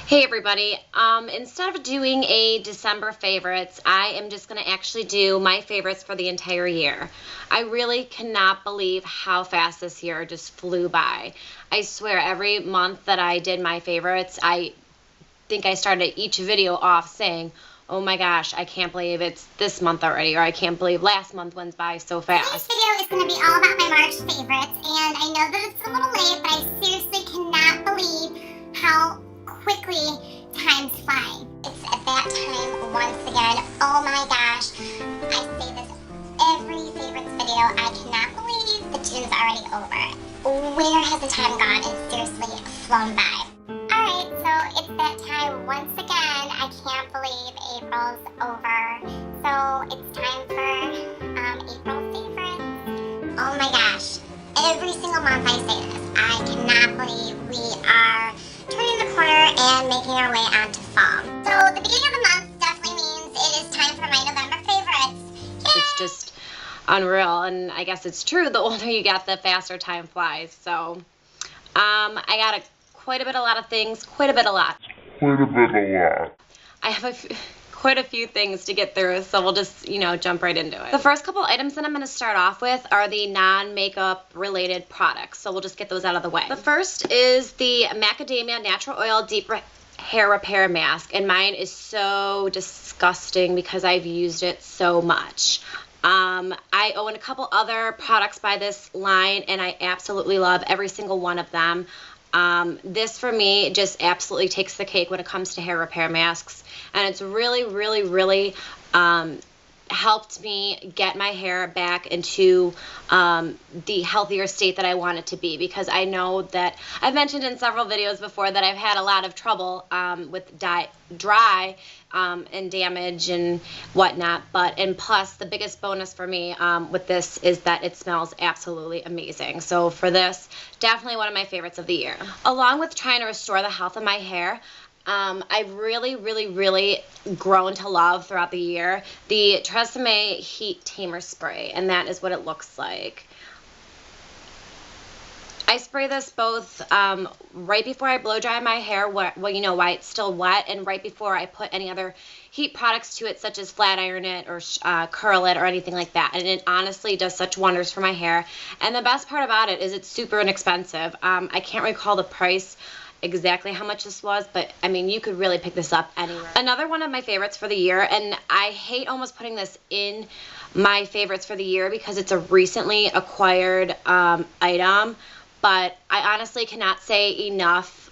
Hey everybody, instead of doing a December favorites, I am just going to actually do my favorites for the entire year. I really cannot believe how fast this year just flew by. I swear every month that I did my favorites, I think I started each video off saying, oh my gosh, I can't believe it's this month already, or I can't believe last month went by so fast. This video is going to be all about my March favorites, and I know that it's a little late, but I seriously cannot believe how quickly time's flying. It's at that time once again. Oh my gosh. I say this every favorites video. I cannot believe the June's already over. Where has the time gone? It's seriously flown by. Alright, so it's that time once again. I can't believe April's over. So it's time for April favorites. Oh my gosh. Every single month I say this. I cannot believe we are turning the corner and making our way onto fall. So the beginning of the month definitely means it is time for my November favorites. Yay! It's just unreal, and I guess it's true, the older you get, the faster time flies. So I got quite a lot of things, quite a lot. I have quite a few things to get through, so we'll just, jump right into it. The first couple items that I'm going to start off with are the non-makeup related products, so we'll just get those out of the way. The first is the Macadamia Natural Oil Deep Hair Repair Mask, and mine is so disgusting because I've used it so much. I own a couple other products by this line, and I absolutely love every single one of them. This for me just absolutely takes the cake when it comes to hair repair masks, and it's really helped me get my hair back into the healthier state that I want it to be, because I know that I've mentioned in several videos before that I've had a lot of trouble with dry and damage and whatnot, and plus the biggest bonus for me with this is that it smells absolutely amazing. So for this, definitely one of my favorites of the year. Along with trying to restore the health of my hair, I've really grown to love throughout the year the Tresemme Heat Tamer Spray, and that is what it looks like. I spray this both right before I blow dry my hair, while it's still wet, and right before I put any other heat products to it, such as flat iron it or curl it or anything like that. And it honestly does such wonders for my hair. And the best part about it is it's super inexpensive. I can't recall the price exactly how much this was, but I mean, you could really pick this up anywhere. Another one of my favorites for the year, and I hate almost putting this in my favorites for the year because it's a recently acquired item, but I honestly cannot say enough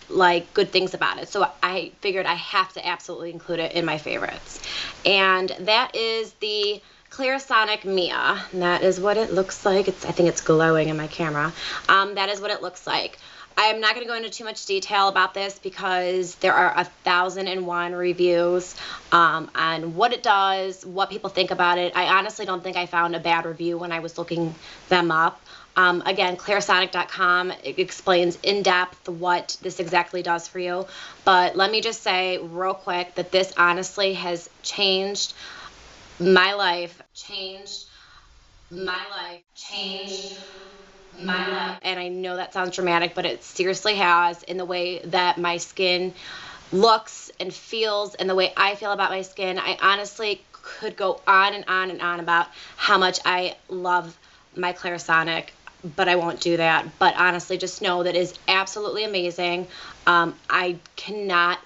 good things about it, so I figured I have to absolutely include it in my favorites. And that is the Clarisonic Mia, and that is what it looks like. I think it's glowing in my camera. That is what it looks like. I am not going to go into too much detail about this because there are 1,001 reviews on what it does, what people think about it. I honestly don't think I found a bad review when I was looking them up. Again, Clarisonic.com, it explains in depth what this exactly does for you. But let me just say real quick that this honestly has changed my life. And I know that sounds dramatic, but it seriously has, in the way that my skin looks and feels and the way I feel about my skin. I honestly could go on and on about how much I love my Clarisonic, but I won't do that. But honestly, just know that it is absolutely amazing. I cannot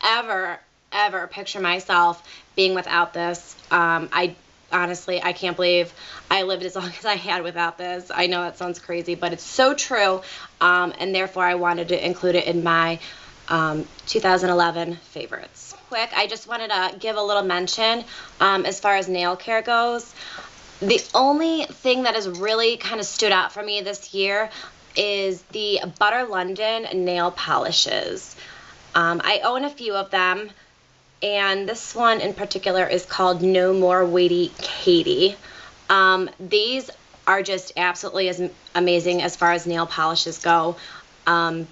ever picture myself being without this. Honestly, I can't believe I lived as long as I had without this. I know that sounds crazy, but it's so true, and therefore I wanted to include it in my 2011 favorites. Quick, I just wanted to give a little mention as far as nail care goes. The only thing that has really kind of stood out for me this year is the Butter London nail polishes. I own a few of them, and this one in particular is called No More Weighty Katie. These are just absolutely as amazing as far as nail polishes go. I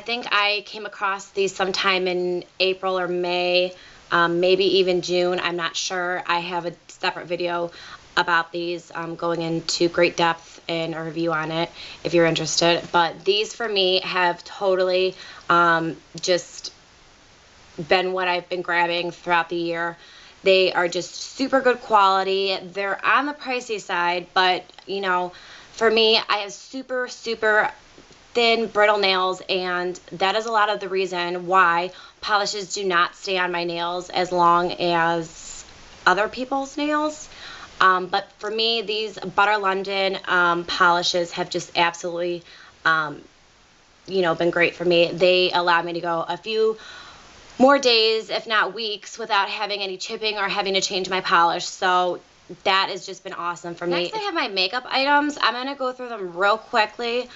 think I came across these sometime in April or May, maybe even June. I'm not sure. I have a separate video about these, going into great depth in a review on it if you're interested. But these for me have totally just been what I've been grabbing throughout the year. They are just super good quality. They're on the pricey side, but you know, for me, I have super thin, brittle nails, and that is a lot of the reason why polishes do not stay on my nails as long as other people's nails. But for me, these Butter London polishes have just absolutely, you know, been great for me. They allow me to go a few more days, if not weeks, without having any chipping or having to change my polish. So that has just been awesome for me. Next, I have my makeup items. I'm going to go through them real quickly,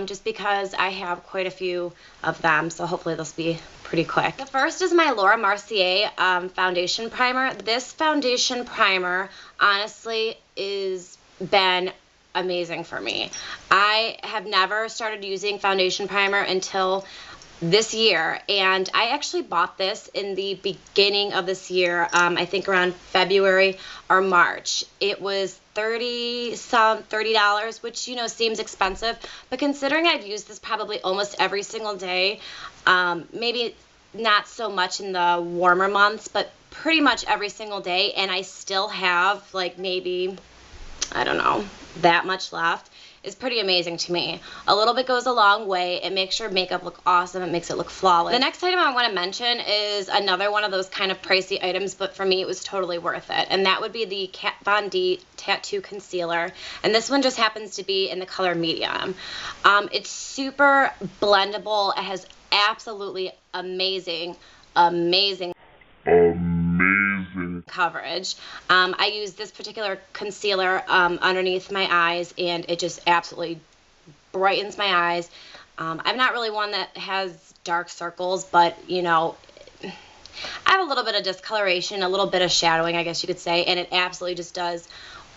just because I have quite a few of them, so hopefully this will be pretty quick. The first is my Laura Mercier foundation primer. This foundation primer, honestly, is been amazing for me. I have never started using foundation primer until this year, and I actually bought this in the beginning of this year, I think around February or March. It was $30, which, you know, seems expensive, but considering I've used this probably almost every single day, maybe not so much in the warmer months, but pretty much every single day, and I still have like maybe, I don't know, that much left, is pretty amazing to me. A little bit goes a long way. It makes your makeup look awesome. It makes it look flawless. The next item I want to mention is another one of those kind of pricey items, but for me it was totally worth it, and that would be the Kat Von D Tattoo Concealer, and this one just happens to be in the color medium. It's super blendable. It has absolutely amazing coverage. I use this particular concealer underneath my eyes, and it just absolutely brightens my eyes. I'm not really one that has dark circles, but you know, I have a little bit of discoloration, a little bit of shadowing, I guess you could say, and it absolutely just does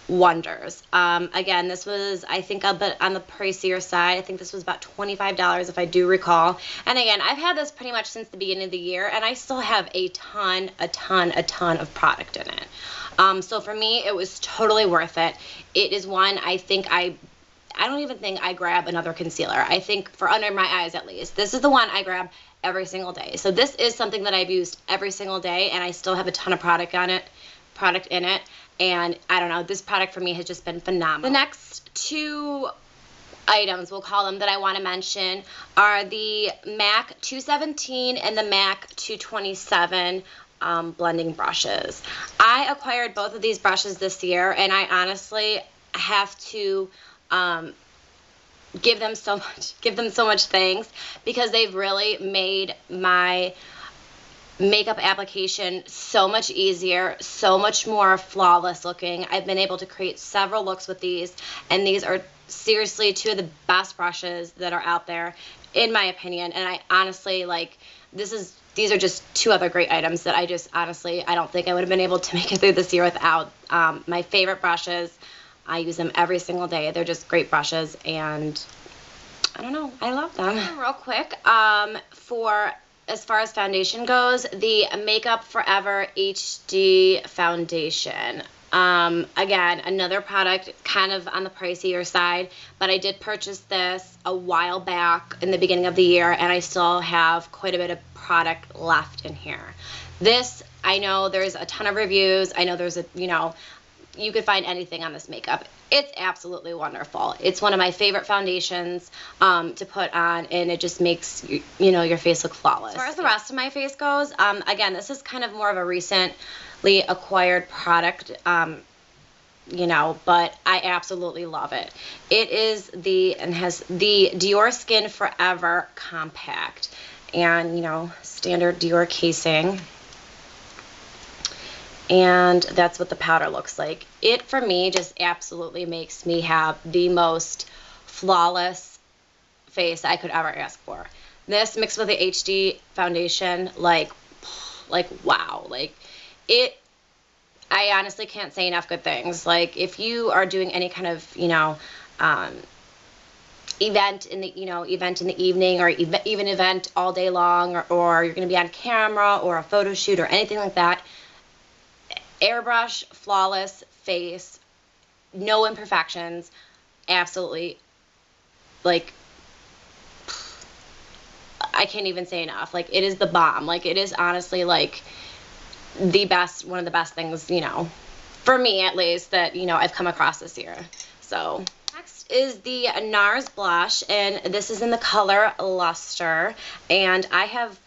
wonders. Again, this was, I think, a bit on the pricier side. I think this was about $25 if I do recall. And again, I've had this pretty much since the beginning of the year, and I still have a ton of product in it. So for me, it was totally worth it. It is one I think I don't even think I grab another concealer. I think for under my eyes at least, this is the one I grab every single day. So this is something that I've used every single day, and I still have a ton of product in it. And I don't know, this product for me has just been phenomenal. The next two items, we'll call them, that I want to mention are the MAC 217 and the MAC 227 blending brushes. I acquired both of these brushes this year, and I honestly have to give them so much thanks, because they've really made my makeup application so much easier, so much more flawless looking. I've been able to create several looks with these, and these are seriously two of the best brushes that are out there, in my opinion. And I honestly, like, these are just two other great items that I just honestly, I don't think I would have been able to make it through this year without. My favorite brushes. I use them every single day. They're just great brushes, and I don't know, I love them. Real quick, as far as foundation goes, the Makeup Forever HD foundation. Again, another product kind of on the pricier side, but I did purchase this a while back in the beginning of the year, and I still have quite a bit of product left in here. This, I know there's a ton of reviews. I know there's a, you know, you could find anything on this makeup. It's absolutely wonderful. It's one of my favorite foundations to put on, and it just makes you know, your face look flawless. As far as the rest of my face goes, again, this is kind of more of a recently acquired product, you know, but I absolutely love it. It is has the Dior Skin Forever Compact, and you know, standard Dior casing. And that's what the powder looks like. It, for me, just absolutely makes me have the most flawless face I could ever ask for. This mixed with the HD foundation, like wow. Like, it, I honestly can't say enough good things. Like, if you are doing any kind of, you know, event in the evening, or even event all day long, or you're going to be on camera or a photo shoot or anything like that, airbrush flawless face no imperfections. Absolutely, like, I can't even say enough. Like, it is the bomb. Like, it is honestly, like, the best, one of the best things, you know, for me at least, that, you know, I've come across this year. So next is the NARS blush, and this is in the color Luster, and I have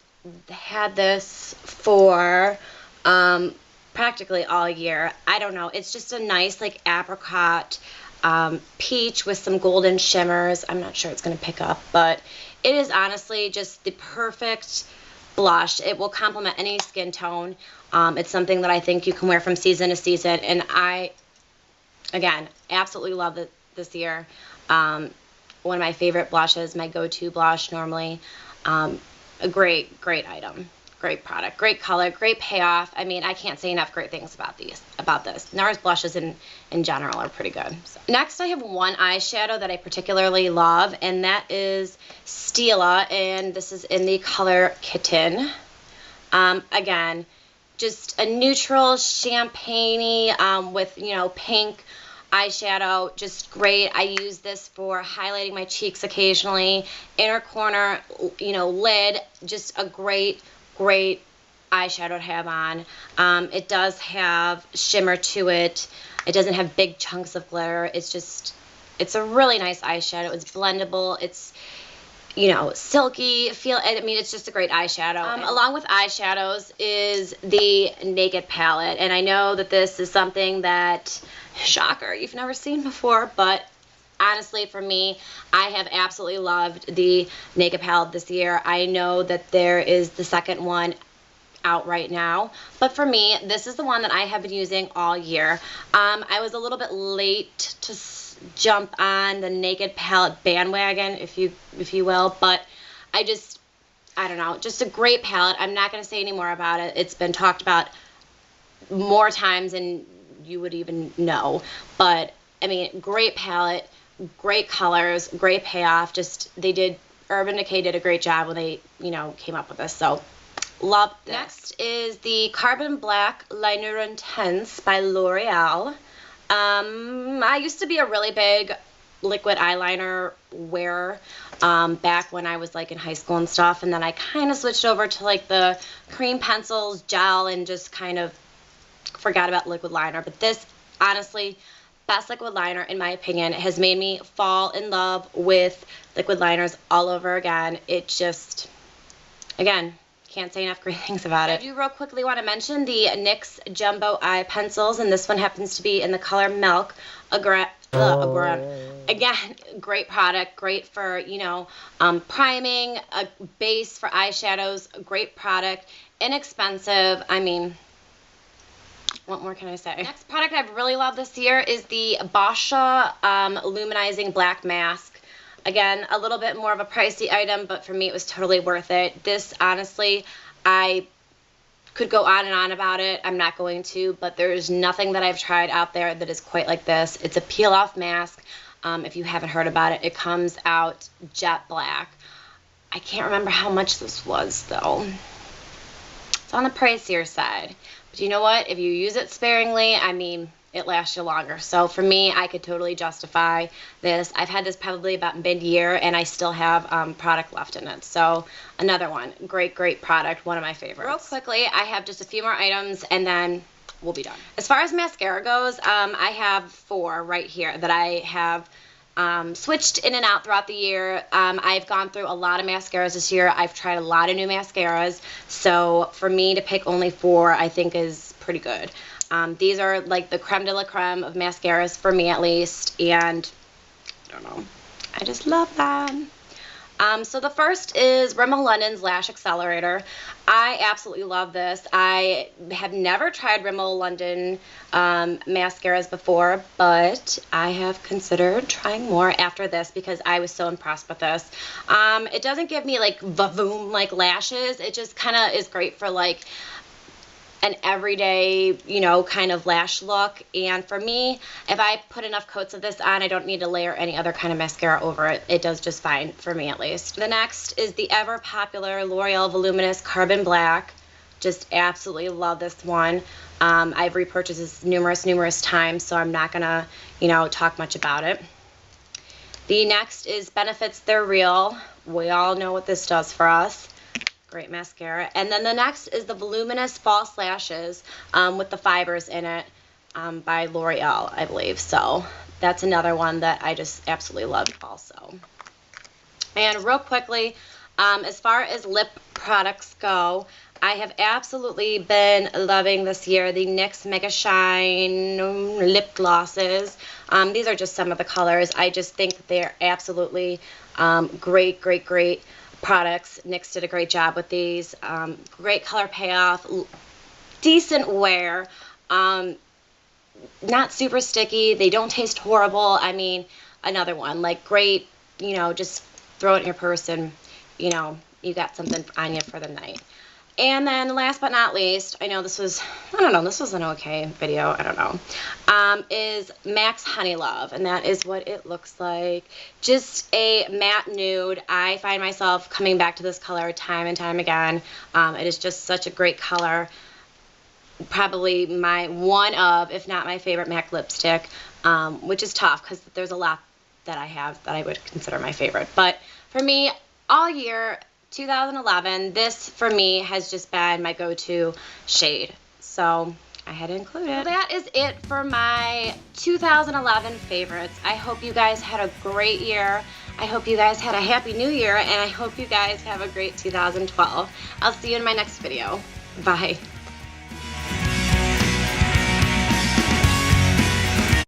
had this for practically all year. I don't know, it's just a nice, like, apricot peach with some golden shimmers. I'm not sure it's going to pick up, but it is honestly just the perfect blush. It will complement any skin tone. It's something that I think you can wear from season to season, and I, again, absolutely love it this year. One of my favorite blushes, my go-to blush normally. A great item. Great product, great color, great payoff. I mean, I can't say enough great things about this. NARS blushes in general are pretty good. So. Next, I have one eyeshadow that I particularly love, and that is Stilla, and this is in the color Kitten. Again, just a neutral champagne-y with, you know, pink eyeshadow, just great. I use this for highlighting my cheeks occasionally, inner corner, you know, lid, just a great eyeshadow to have on. It does have shimmer to it. It doesn't have big chunks of glitter. It's a really nice eyeshadow. It's blendable. It's, you know, silky. I mean, it's just a great eyeshadow. Along with eyeshadows is the Naked palette, and I know that this is something that, shocker, you've never seen before, but honestly, for me, I have absolutely loved the Naked palette this year. I know that there is the second one out right now, but for me, this is the one that I have been using all year. I was a little bit late to jump on the Naked palette bandwagon, if you will, but I don't know, just a great palette. I'm not going to say any more about it. It's been talked about more times than you would even know, but I mean, great palette, great colors, great payoff. Just, Urban Decay did a great job when they, you know, came up with this, so love this. Next is the Carbon Black Linuer Intense by L'Oreal. I used to be a really big liquid eyeliner wearer back when I was like in high school and stuff, and then I kind of switched over to like the cream pencils, gel, and just kind of forgot about liquid liner. But this, honestly, best liquid liner in my opinion. It has made me fall in love with liquid liners all over again. It just, again, can't say enough great things about it. I do real quickly want to mention the NYX Jumbo Eye Pencils, and this one happens to be in the color Milk. Again, great product, great for, you know, priming, a base for eyeshadows, a great product, inexpensive. I mean, what more can I say? Next product I've really loved this year is the Boscia Luminizing Black Mask. Again, a little bit more of a pricey item, but for me it was totally worth it. This, honestly, I could go on and on about it. I'm not going to, but there's nothing that I've tried out there that is quite like this. It's a peel-off mask. If you haven't heard about it, it comes out jet black. I can't remember how much this was, though. It's on the pricier side. But you know what? If you use it sparingly, I mean, it lasts you longer. So for me, I could totally justify this. I've had this probably about mid-year, and I still have product left in it. So another one. Great product. One of my favorites. Real quickly, I have just a few more items, and then we'll be done. As far as mascara goes, I have 4 right here that I have switched in and out throughout the year. I've gone through a lot of mascaras this year. I've tried a lot of new mascaras. So for me to pick only 4, I think is pretty good. These are like the creme de la creme of mascaras for me at least, and I don't know, I just love them. So the first is Rimmel London's Lash Accelerator. I absolutely love this. I have never tried Rimmel London mascaras before, but I have considered trying more after this because I was so impressed with this. It doesn't give me like vavoom like lashes. It just kind of is great for like an everyday, you know, kind of lash look. And for me, if I put enough coats of this on, I don't need to layer any other kind of mascara over it. It does just fine for me, at least. The next is the ever popular L'Oreal Voluminous Carbon Black. Just absolutely love this one. I've repurchased this numerous times, so I'm not gonna, you know, talk much about it. The next is Benefits They're Real. We all know what this does for us. Great mascara. And then the next is the Voluminous False Lashes with the fibers in it by L'Oreal, I believe. So that's another one that I just absolutely love also. And real quickly, as far as lip products go, I have absolutely been loving this year the NYX Mega Shine lip glosses. These are just some of the colors. I just think that they're absolutely great products. NYX did a great job with these. Great color payoff, decent wear, not super sticky. They don't taste horrible. I mean, another one, like great, you know, just throw it in your purse and, you know, you got something on you for the night. And then last but not least, I know this was, I don't know, this was an okay video, I don't know, is MAC's Honeylove, and that is what it looks like. Just a matte nude. I find myself coming back to this color time and time again. It is just such a great color. Probably my one of, if not my favorite MAC lipstick, which is tough because there's a lot that I have that I would consider my favorite. But for me, all year, 2011, this for me has just been my go-to shade. So I had to include it. Well, that is it for my 2011 favorites. I hope you guys had a great year. I hope you guys had a happy new year, and I hope you guys have a great 2012. I'll see you in my next video. Bye.